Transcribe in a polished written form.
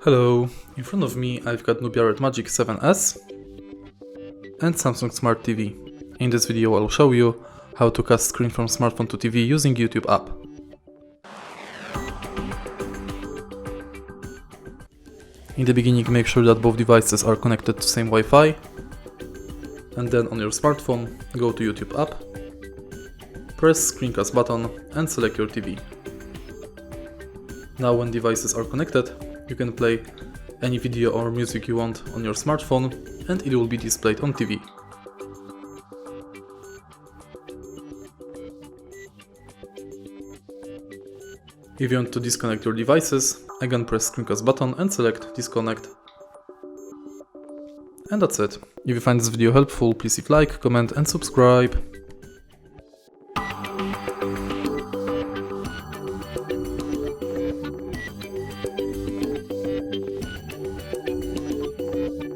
Hello, in front of me I've got Nubia Red Magic 7S and Samsung Smart TV. In this video I'll show you how to cast screen from smartphone to TV using YouTube app. In the beginning make sure that both devices are connected to same Wi-Fi, and then on your smartphone go to YouTube app, press screencast button and select your TV. Now when devices are connected, you can play any video or music you want on your smartphone and it will be displayed on TV. If you want to disconnect your devices, again press screencast button and select disconnect. And that's it. If you find this video helpful, please leave like, comment and subscribe.